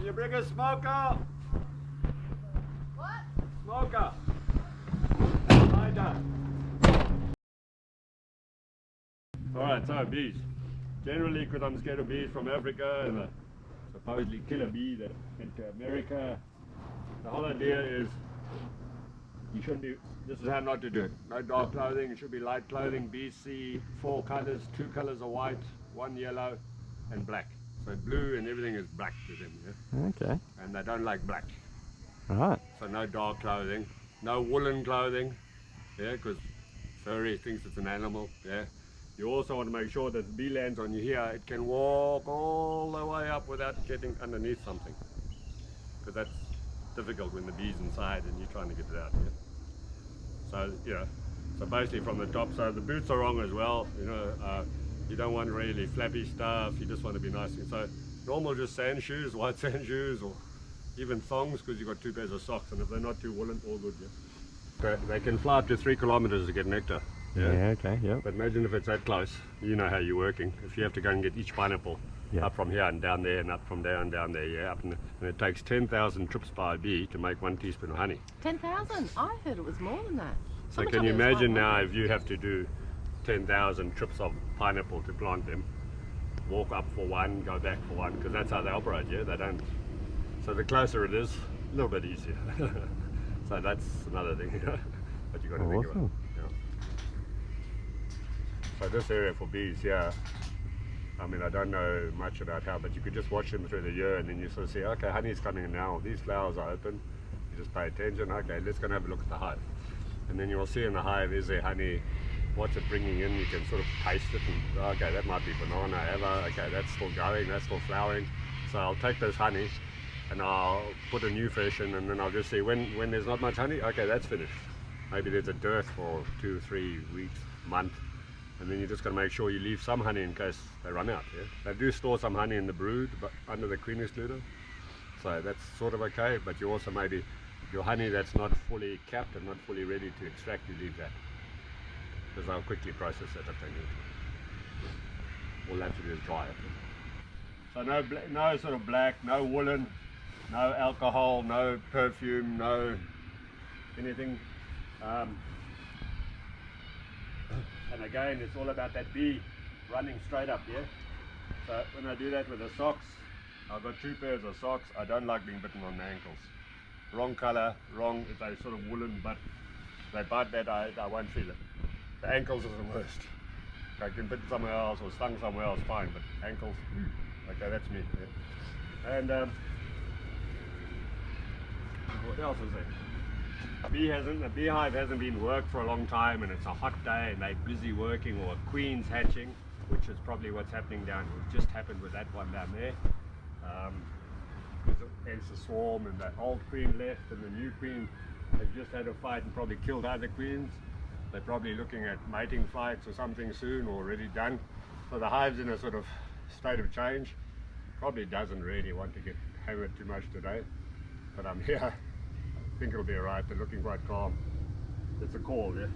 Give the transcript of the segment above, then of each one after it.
Can you bring a smoker? What? Smoker. Lighter. Alright, so bees. Generally, because I'm scared of bees from Africa and the supposedly killer bee that went to America, the whole idea is you shouldn't be, this is how not to do it. No dark clothing, it should be light clothing. Bees see 4 colors, 2 colors are white, 1 yellow and black. So blue and everything is black to them, yeah? Okay. And they don't like black. Right. So no dark clothing, no woolen clothing, yeah, because furry thinks it's an animal, yeah. You also want to make sure that the bee lands on you here, it can walk all the way up without getting underneath something. Because that's difficult when the bee's inside and you're trying to get it out, yeah. So, yeah, so basically from the top, so the boots are wrong as well, you know, you don't want really flappy stuff, you just want to be nice. So normal just sand shoes, white sand shoes, or even thongs, because you've got 2 pairs of socks, and if they're not too woolen, all good, yeah. Okay, they can fly up to 3 kilometers to get nectar. Yeah, okay, yeah. But imagine if it's that close, you know how you're working. If you have to go and get each pineapple up from here and down there and up from there and down there, yeah, and it takes 10,000 trips by a bee to make 1 teaspoon of honey. 10,000? I heard it was more than that. So can you imagine now if you have to do 10,000 trips of pineapple to plant them, walk up for 1, go back for 1, because that's how they operate, yeah, they don't. So the closer it is, a little bit easier. So that's another thing, you know, that you got to think about. So this area for bees, yeah, I mean, I don't know much about how, but you could just watch them through the year and then you sort of see, okay, honey's coming in now, these flowers are open, you just pay attention, okay, let's go and have a look at the hive. And then you'll see in the hive, is there honey, what's it bringing in, you can sort of taste it, and okay, that might be banana, okay, that's still going, that's still flowering. So I'll take this honey and I'll put a new fish in, and then I'll just see when there's not much honey, okay, that's finished. Maybe there's a dearth for 2, 3 weeks, month. And then you just got to make sure you leave some honey in case they run out. Yeah? They do store some honey in the brood, but under the queen excluder, so that's sort of okay. But you also maybe your honey that's not fully capped and not fully ready to extract, you leave that, because they'll quickly process it if they need to. All they have to do is dry it. So no sort of black, no woolen, no alcohol, no perfume, no anything. And again, it's all about that bee running straight up, yeah? So when I do that with the socks, I've got 2 pairs of socks. I don't like being bitten on the ankles. Wrong color, wrong, if they sort of woolen, but if they bite that, I won't feel it. The ankles are the worst. If I can bit somewhere else or stung somewhere else, fine, but ankles, okay, that's me. Yeah? And what else is there? The beehive hasn't been worked for a long time, and it's a hot day and they're busy working, or a queen's hatching, which is probably what's happening down here. It just happened with that one down there. Hence the swarm, and that old queen left and the new queen has just had a fight and probably killed other queens. They're probably looking at mating flights or something soon, or already done. So the hive's in a sort of state of change. Probably doesn't really want to get hammered too much today, but I'm here. I think it'll be alright, they're looking quite calm. It's a call, yeah?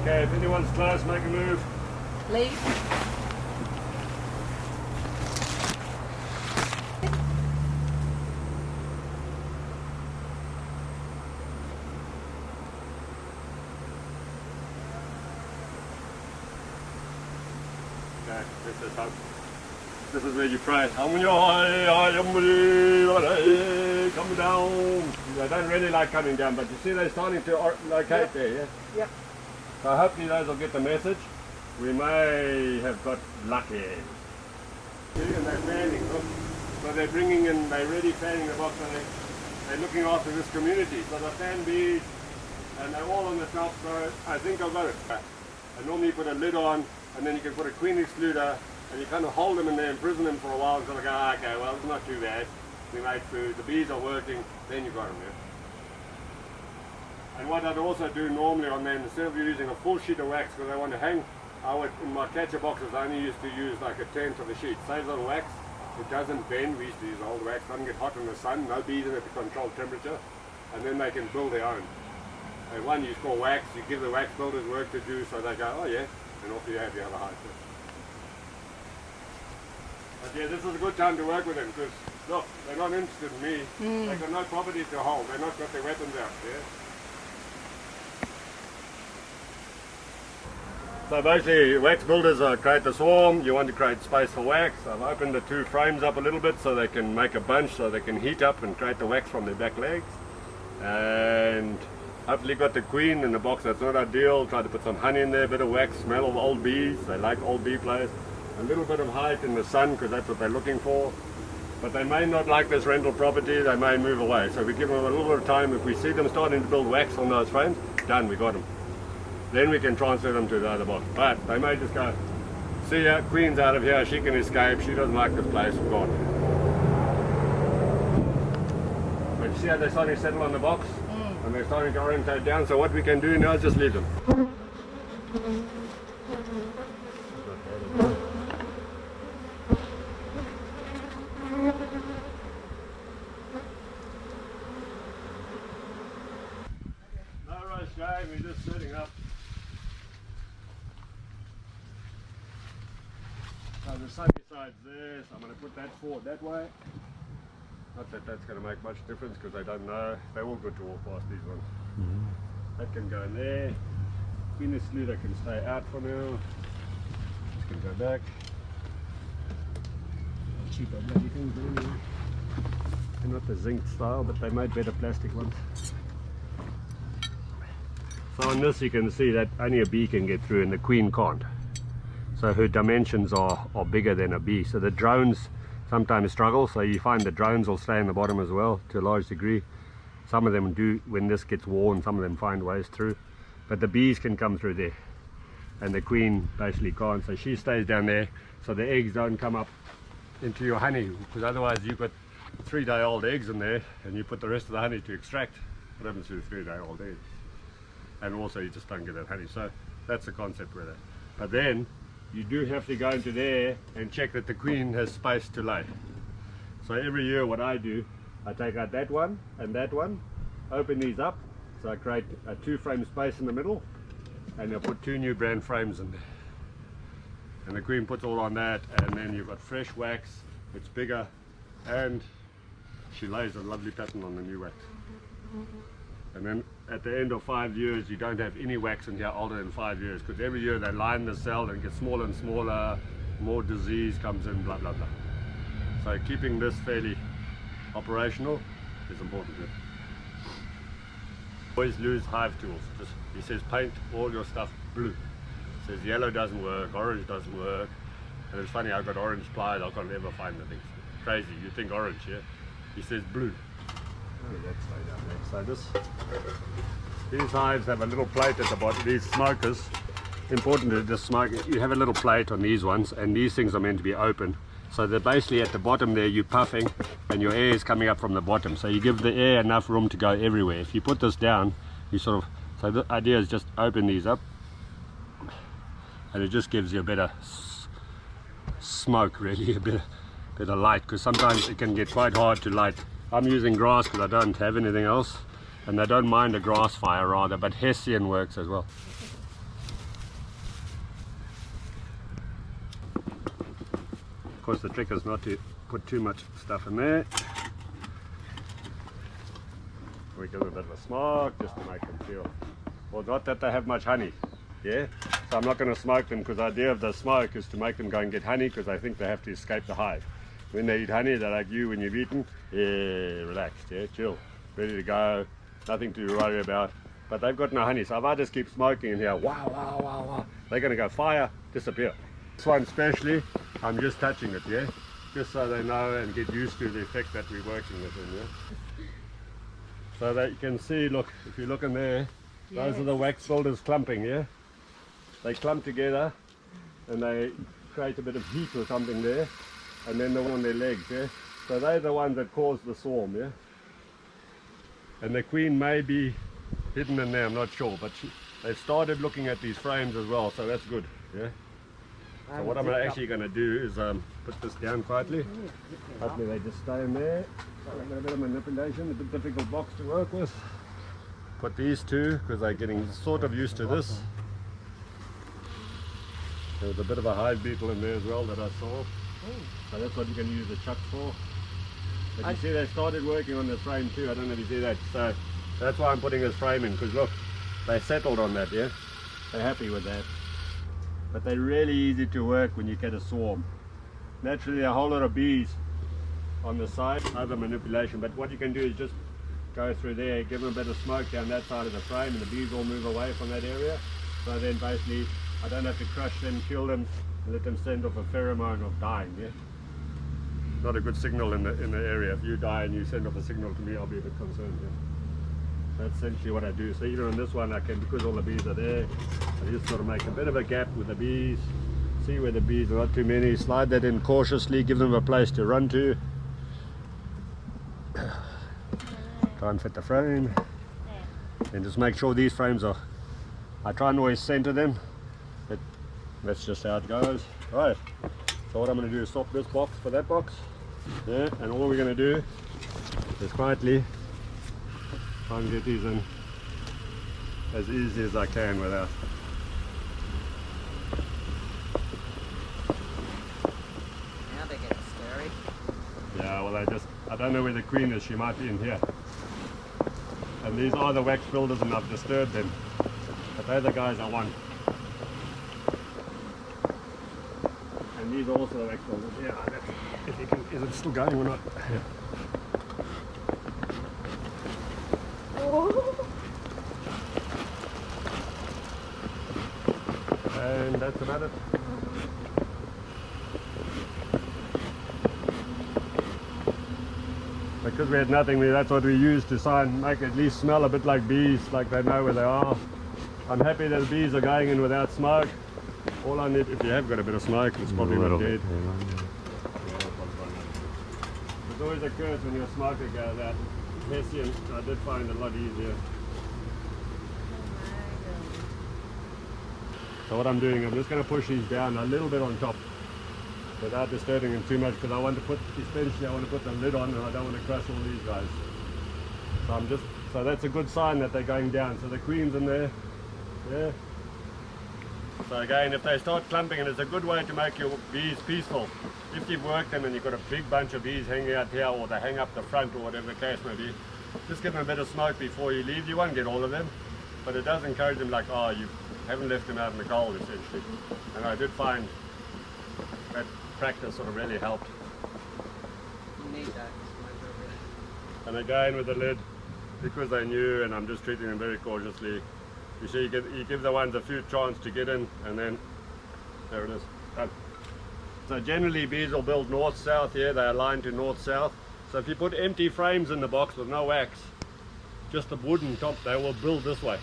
Okay, if anyone's close, make a move. Leave. Okay, this is where you pray. Come down. I don't really like coming down, but you see they're starting to locate there, yeah? Yeah. So hopefully those will get the message. We may have got lucky. See, and they're fanning, look. So they're bringing in, they're really fanning the box, and they're looking after this community. So the fan bees, and they're all on the top, so I think I've got it. I normally put a lid on, and then you can put a queen excluder, and you kind of hold them in there, imprison them for a while, until they go, okay, well, it's not too bad. We made food, the bees are working, then you got them there. And what I'd also do normally on them, instead of using a full sheet of wax because I want to hang, in my catcher boxes I only used to use like a tenth of a sheet. Saves on wax, it doesn't bend. We used to use old wax, doesn't get hot in the sun, no bees in it to control temperature, and then they can build their own. And one you call wax, you give the wax builders work to do, so they go, oh yeah, and off you have the other hive. But yeah, this is a good time to work with them because look, they're not interested in me. They've got no property to hold. They've not got their weapons out. Yeah. So basically, wax builders create the swarm. You want to create space for wax. I've opened the two frames up a little bit so they can make a bunch, so they can heat up and create the wax from their back legs. And hopefully got the queen in the box. That's not ideal. Try to put some honey in there, a bit of wax, smell of old bees. They like old bee players. A little bit of height in the sun because that's what they're looking for. But they may not like this rental property. They may move away. So we give them a little bit of time. If we see them starting to build wax on those frames, done, we got them. Then we can transfer them to the other box. But they may just go, see ya, queen's out of here, she can escape, she doesn't like this place, we're gone. But you see how they're starting to settle on the box? And they're starting to orientate down, so what we can do now is just leave them. No rush, guys, we're just setting up. So the sunny side's there, so I'm going to put that forward that way. Not that that's going to make much difference because I don't know. They're all good to walk past these ones. That can go in there. Venus Luda can stay out for now. This can go back. Cheaper bloody things anyway. They're not the zinc style, but they made better plastic ones. So on this you can see that only a bee can get through and the queen can't. So her dimensions are bigger than a bee. So the drones sometimes struggle, so you find the drones will stay in the bottom as well to a large degree. Some of them do when this gets worn, some of them find ways through. But the bees can come through there and the queen basically can't. So she stays down there so the eggs don't come up into your honey, because otherwise you've got 3-day-old eggs in there and you put the rest of the honey to extract. What happens to the 3-day-old eggs? And also you just don't get that honey. So that's the concept with it. But then you do have to go into there and check that the queen has space to lay. So every year what I do, I take out that one and that one, open these up, so I create a 2-frame space in the middle, and I put 2 new brand frames in there. And the queen puts all on that, and then you've got fresh wax, it's bigger, and she lays a lovely pattern on the new wax. And then at the end of 5 years, you don't have any wax in here older than 5 years, because every year they line the cell and get smaller and smaller, more disease comes in, blah blah blah. So keeping this fairly operational is important here. Always lose hive tools. Just, he says paint all your stuff blue. He says yellow doesn't work, orange doesn't work. And it's funny, I've got orange pliers, I can't ever find the things. Crazy, you think orange, yeah? He says blue. So these hives have a little plate at the bottom. These smokers, important to this smoke, you have a little plate on these ones, and these things are meant to be open. So they're basically at the bottom there, you're puffing, and your air is coming up from the bottom. So you give the air enough room to go everywhere. If you put this down, you sort of, so the idea is just open these up, and it just gives you a better smoke, really, a bit of light, because sometimes it can get quite hard to light. I'm using grass because I don't have anything else, and I don't mind a grass fire rather, but Hessian works as well. Of course the trick is not to put too much stuff in there. We give them a bit of a smoke just to make them feel, well, not that they have much honey, yeah? So I'm not going to smoke them, because the idea of the smoke is to make them go and get honey, because I think they have to escape the hive. When they eat honey, they're like you when you've eaten, yeah, relaxed, yeah, chill, ready to go, nothing to worry about. But they've got no honey, so if I just keep smoking in here, wow, wow, wow, wow, they're going to go fire, disappear. This one especially, I'm just touching it, yeah, just so they know and get used to the effect that we're working with them, yeah. So that you can see, look, if you look in there, yes, those are the wax builders clumping, yeah. They clump together and they create a bit of heat or something there. And then the one on their legs, yeah? So they're the ones that cause the swarm, yeah? And the queen may be hidden in there, I'm not sure, but they've started looking at these frames as well, so that's good. Yeah. So what I'm actually going to do is put this down quietly. Hopefully they just stay in there. So I've got a bit of manipulation, a bit difficult box to work with. Put these two because they're getting sort of used to this. There was a bit of a hive beetle in there as well that I saw. So that's what you can use the chuck for. But you see they started working on the frame too. I don't know if you see that. So that's why I'm putting this frame in, because look, they settled on that, yeah? They're happy with that. But they're really easy to work when you get a swarm. Naturally a whole lot of bees on the side, other manipulation, but what you can do is just go through there, give them a bit of smoke down that side of the frame, and the bees all move away from that area. So then basically I don't have to crush them, kill them, and let them send off a pheromone of dying, yeah? Not a good signal in the area. If you die and you send off a signal to me, I'll be a bit concerned, yeah? That's essentially what I do. So even on this one, I can, because all the bees are there, I just sort of make a bit of a gap with the bees, see where the bees are, not too many, slide that in cautiously, give them a place to run to. Try and fit the frame. And just make sure these frames are, I try and always center them, but that's just how it goes. Right, so what I'm going to do is swap this box for that box. Yeah, and all we're going to do is quietly try and get these in as easy as I can without. Now they get scary. Yeah, well I don't know where the queen is, she might be in here. And these are the wax builders and I've disturbed them. But they're the guys I want. And these are also the wax builders. Yeah, if you can, is it still going or not? Yeah. And that's about it. Because we had nothing, that's what we used to make at least smell a bit like bees, like they know where they are. I'm happy that the bees are going in without smoke. All I need, if you have got a bit of smoke, it's probably not dead. It's always a curse when your smoker goes out. Hessian, I did find it a lot easier. So what I'm doing, I'm just going to push these down a little bit on top without disturbing them too much, because I want to put, especially I want to put the lid on and I don't want to crush all these guys. So so that's a good sign that they're going down. So the queen's in there, yeah. So again, if they start clumping, and it's a good way to make your bees peaceful. If you've worked them and you've got a big bunch of bees hanging out here, or they hang up the front, or whatever the case may be, just give them a bit of smoke before you leave. You won't get all of them, but it does encourage them, like, oh, you haven't left them out in the cold, essentially. And I did find that practice sort of really helped. You need that. And again with the lid, because they're new and I'm just treating them very cautiously, you see you give the ones a few chance to get in, and then there it is, done. So generally bees will build north-south here, they align to north-south. So if you put empty frames in the box with no wax, just the wooden top, they will build this way.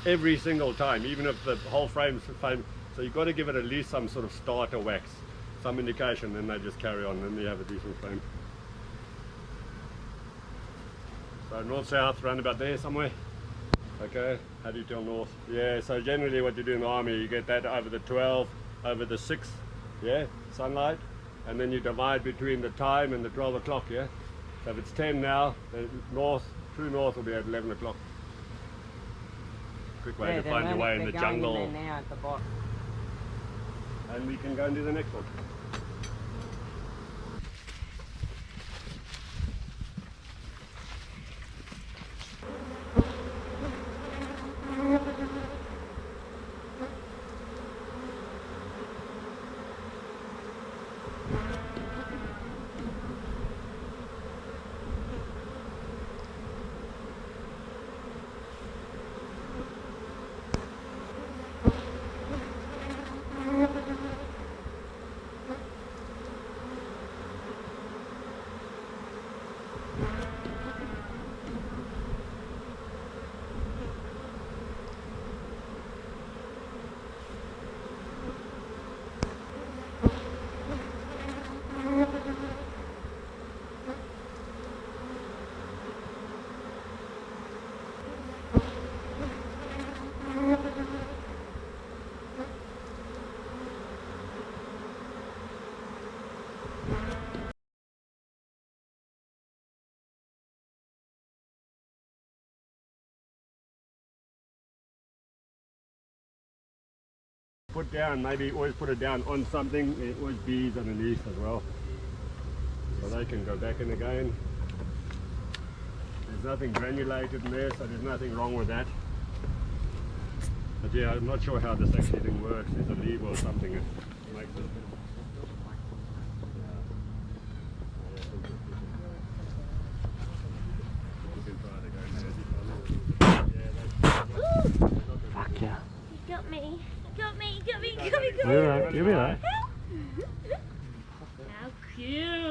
Every single time, even if the whole frame's fine. So you've got to give it at least some sort of starter wax, some indication, then they just carry on, and then you have a decent frame. So north-south, round about there somewhere. Okay, how do you tell north? Yeah, so generally what you do in the army, you get that over the 12, over the 6, yeah, sunlight, and then you divide between the time and the 12 o'clock, yeah? So if it's 10 now, the true north will be at 11 o'clock. Quick way to find your way in the jungle. In there now at the bottom. And we can go and do the next one. put down, maybe always put it down on something. There always bees underneath as well, so they can go back in again. There's nothing granulated in there, so there's nothing wrong with that. But yeah, I'm not sure how this actually thing works. There's a lever or something that makes it. Fuck yeah. You got me. You got me. You got me. You got me. You got me. You're right. You'll be right. How cute.